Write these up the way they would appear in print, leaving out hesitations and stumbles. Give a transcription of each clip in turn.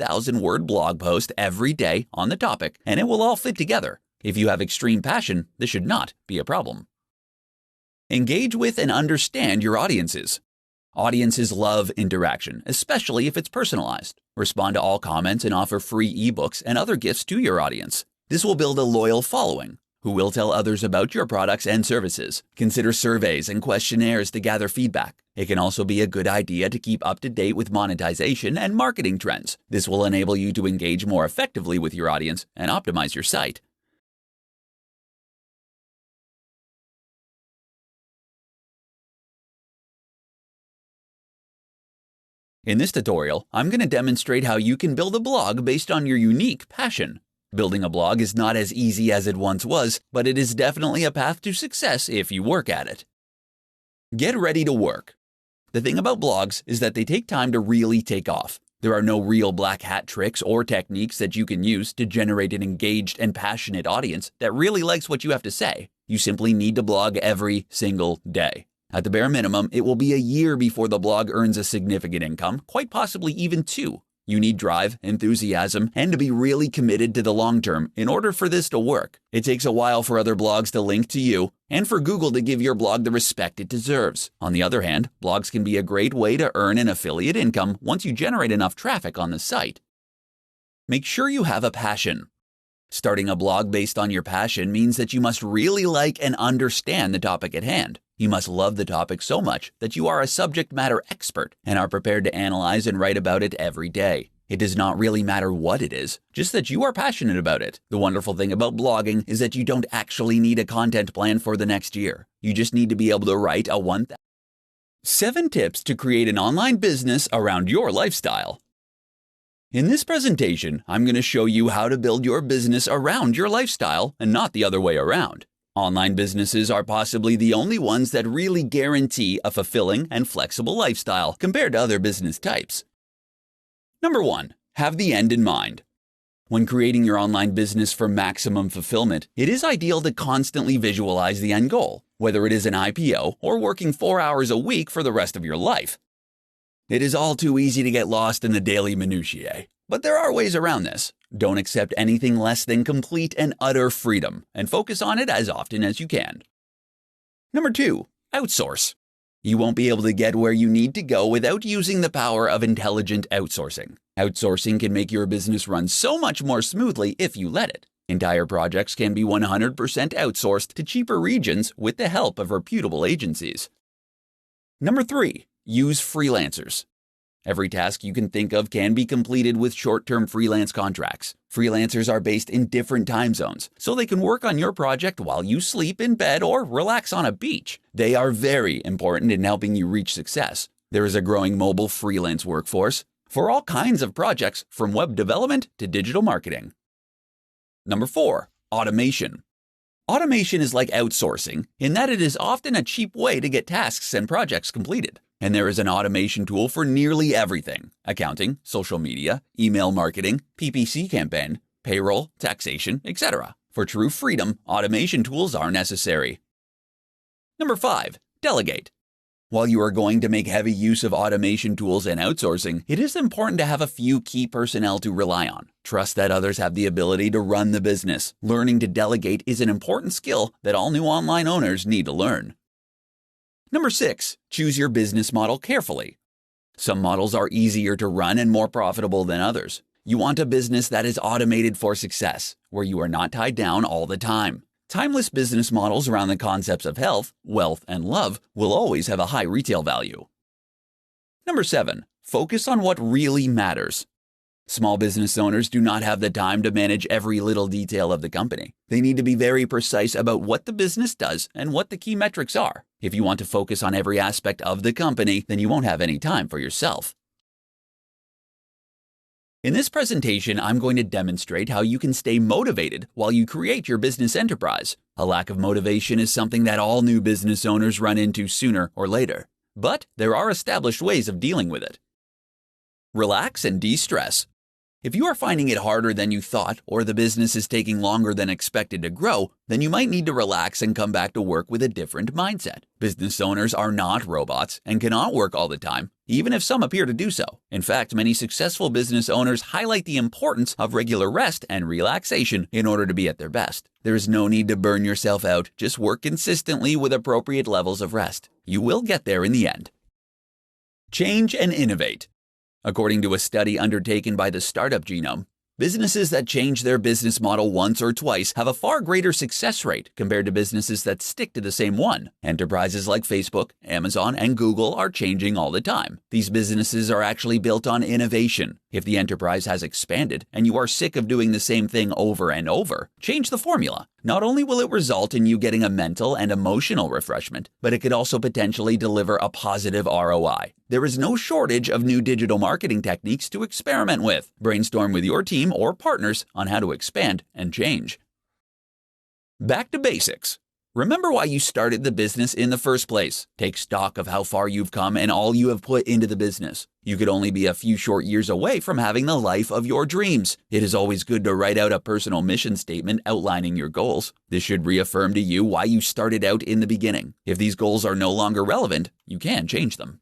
100,000-word blog post every day on the topic, and it will all fit together. If you have extreme passion, this should not be a problem. Engage with and understand your audiences. Audiences love interaction, especially if it's personalized. Respond to all comments and offer free ebooks and other gifts to your audience. This will build a loyal following who will tell others about your products and services. Consider surveys and questionnaires to gather feedback. It can also be a good idea to keep up to date with monetization and marketing trends. This will enable you to engage more effectively with your audience and optimize your site. In this tutorial, I'm going to demonstrate how you can build a blog based on your unique passion. Building a blog is not as easy as it once was, but it is definitely a path to success if you work at it. Get ready to work. The thing about blogs is that they take time to really take off. There are no real black hat tricks or techniques that you can use to generate an engaged and passionate audience that really likes what you have to say. You simply need to blog every single day. At the bare minimum, it will be a year before the blog earns a significant income, quite possibly even 2. You need drive, enthusiasm, and to be really committed to the long term in order for this to work. It takes a while for other blogs to link to you and for Google to give your blog the respect it deserves. On the other hand, blogs can be a great way to earn an affiliate income once you generate enough traffic on the site. Make sure you have a passion. Starting a blog based on your passion means that you must really like and understand the topic at hand. You must love the topic so much that you are a subject matter expert and are prepared to analyze and write about it every day. It does not really matter what it is, just that you are passionate about it. The wonderful thing about blogging is that you don't actually need a content plan for the next year. You just need to be able to write a 7 tips to create an online business around your lifestyle. In this presentation, I'm going to show you how to build your business around your lifestyle and not the other way around. Online businesses are possibly the only ones that really guarantee a fulfilling and flexible lifestyle compared to other business types. Number 1. Have the end in mind. When creating your online business for maximum fulfillment, it is ideal to constantly visualize the end goal, whether it is an IPO or working 4 hours a week for the rest of your life. It is all too easy to get lost in the daily minutiae, but there are ways around this. Don't accept anything less than complete and utter freedom, and focus on it as often as you can. Number 2. Outsource. You won't be able to get where you need to go without using the power of intelligent outsourcing. Outsourcing can make your business run so much more smoothly if you let it. Entire projects can be 100% outsourced to cheaper regions with the help of reputable agencies. Number 3. Use freelancers. Every task you can think of can be completed with short-term freelance contracts. Freelancers are based in different time zones, so they can work on your project while you sleep in bed or relax on a beach. They are very important in helping you reach success. There is a growing mobile freelance workforce for all kinds of projects, from web development to digital marketing. Number 4. Automation. Automation is like outsourcing in that it is often a cheap way to get tasks and projects completed. And there is an automation tool for nearly everything: accounting, social media, email marketing, PPC campaign, payroll, taxation, etc. For true freedom, automation tools are necessary. Number 5. Delegate. While you are going to make heavy use of automation tools and outsourcing, it is important to have a few key personnel to rely on. Trust that others have the ability to run the business. Learning to delegate is an important skill that all new online owners need to learn. Number 6. Choose your business model carefully. Some models are easier to run and more profitable than others. You want a business that is automated for success, where you are not tied down all the time. Timeless business models around the concepts of health, wealth, and love will always have a high retail value. Number 7. Focus on what really matters. Small business owners do not have the time to manage every little detail of the company. They need to be very precise about what the business does and what the key metrics are. If you want to focus on every aspect of the company, then you won't have any time for yourself. In this presentation, I'm going to demonstrate how you can stay motivated while you create your business enterprise. A lack of motivation is something that all new business owners run into sooner or later, but there are established ways of dealing with it. Relax and de-stress. If you are finding it harder than you thought, or the business is taking longer than expected to grow, then you might need to relax and come back to work with a different mindset. Business owners are not robots and cannot work all the time, even if some appear to do so. In fact, many successful business owners highlight the importance of regular rest and relaxation in order to be at their best. There is no need to burn yourself out, just work consistently with appropriate levels of rest. You will get there in the end. Change and innovate. According to a study undertaken by the Startup Genome, businesses that change their business model once or twice have a far greater success rate compared to businesses that stick to the same one. Enterprises like Facebook, Amazon, and Google are changing all the time. These businesses are actually built on innovation. If the enterprise has expanded and you are sick of doing the same thing over and over, change the formula. Not only will it result in you getting a mental and emotional refreshment, but it could also potentially deliver a positive ROI. There is no shortage of new digital marketing techniques to experiment with. Brainstorm with your team or partners on how to expand and change. Back to basics. Remember why you started the business in the first place. Take stock of how far you've come and all you have put into the business. You could only be a few short years away from having the life of your dreams. It is always good to write out a personal mission statement outlining your goals. This should reaffirm to you why you started out in the beginning. If these goals are no longer relevant, you can change them.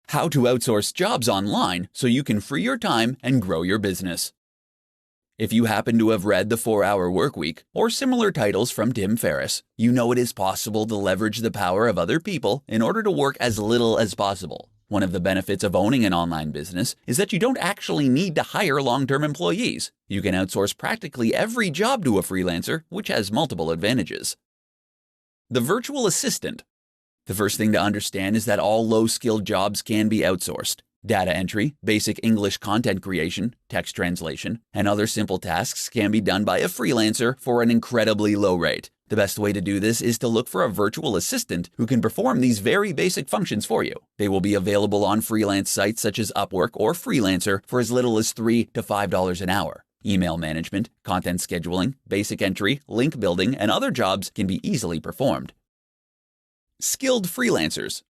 How to outsource jobs online so you can free your time and grow your business. If you happen to have read The 4-Hour Workweek or similar titles from Tim Ferriss, you know it is possible to leverage the power of other people in order to work as little as possible. One of the benefits of owning an online business is that you don't actually need to hire long-term employees. You can outsource practically every job to a freelancer, which has multiple advantages. The virtual assistant. The first thing to understand is that all low-skilled jobs can be outsourced. Data entry, basic English content creation, text translation, and other simple tasks can be done by a freelancer for an incredibly low rate. The best way to do this is to look for a virtual assistant who can perform these very basic functions for you. They will be available on freelance sites such as Upwork or Freelancer for as little as $3 to $5 an hour. Email management, content scheduling, basic entry, link building, and other jobs can be easily performed. Skilled freelancers.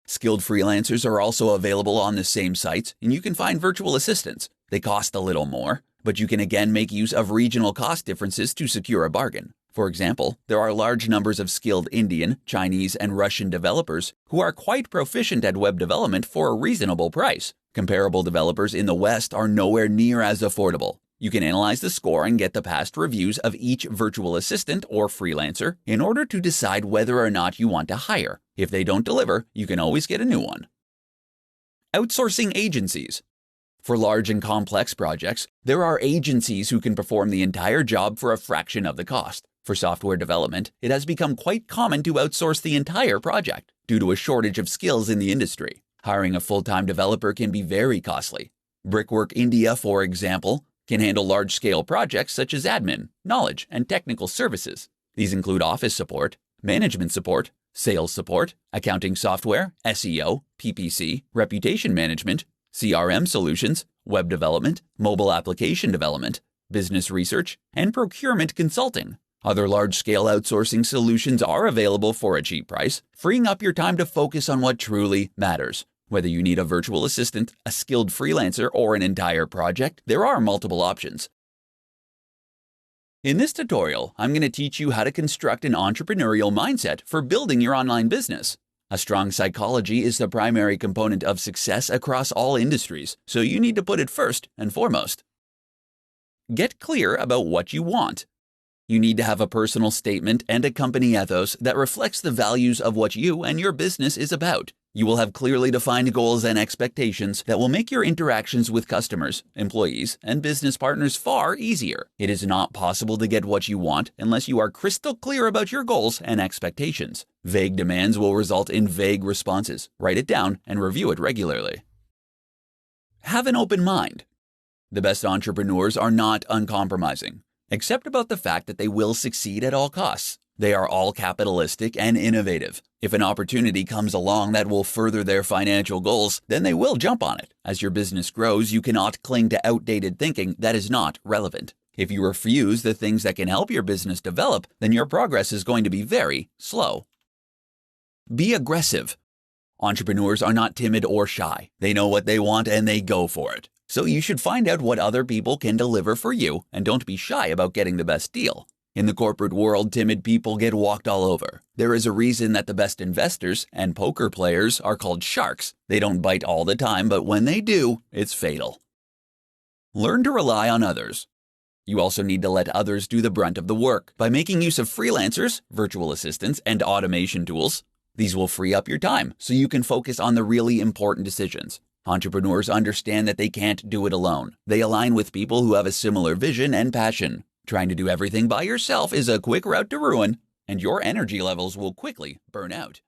Skilled freelancers are also available on the same sites, and you can find virtual assistants. They cost a little more, but you can again make use of regional cost differences to secure a bargain. For example, there are large numbers of skilled Indian, Chinese, and Russian developers who are quite proficient at web development for a reasonable price. Comparable developers in the West are nowhere near as affordable. You can analyze the score and get the past reviews of each virtual assistant or freelancer in order to decide whether or not you want to hire. If they don't deliver, you can always get a new one. Outsourcing agencies. For large and complex projects, there are agencies who can perform the entire job for a fraction of the cost. For software development, it has become quite common to outsource the entire project due to a shortage of skills in the industry. Hiring a full-time developer can be very costly. Brickwork India, for example, can handle large-scale projects such as admin, knowledge, and technical services. These include office support, management support, sales support, accounting software, SEO, PPC, reputation management, CRM solutions, web development, mobile application development, business research, and procurement consulting. Other large-scale outsourcing solutions are available for a cheap price, freeing up your time to focus on what truly matters. Whether you need a virtual assistant, a skilled freelancer, or an entire project, there are multiple options. In this tutorial, I'm going to teach you how to construct an entrepreneurial mindset for building your online business. A strong psychology is the primary component of success across all industries, so you need to put it first and foremost. Get clear about what you want. You need to have a personal statement and a company ethos that reflects the values of what you and your business is about. You will have clearly defined goals and expectations that will make your interactions with customers, employees, and business partners far easier. It is not possible to get what you want unless you are crystal clear about your goals and expectations. Vague demands will result in vague responses. Write it down and review it regularly. Have an open mind. The best entrepreneurs are not uncompromising, except about the fact that they will succeed at all costs. They are all capitalistic and innovative. If an opportunity comes along that will further their financial goals, then they will jump on it. As your business grows, you cannot cling to outdated thinking that is not relevant. If you refuse the things that can help your business develop, then your progress is going to be very slow. Be aggressive. Entrepreneurs are not timid or shy. They know what they want and they go for it. So you should find out what other people can deliver for you and don't be shy about getting the best deal. In the corporate world, timid people get walked all over. There is a reason that the best investors and poker players are called sharks. They don't bite all the time, but when they do, it's fatal. Learn to rely on others. You also need to let others do the brunt of the work by making use of freelancers, virtual assistants, and automation tools. These will free up your time so you can focus on the really important decisions. Entrepreneurs understand that they can't do it alone. They align with people who have a similar vision and passion. Trying to do everything by yourself is a quick route to ruin, and your energy levels will quickly burn out.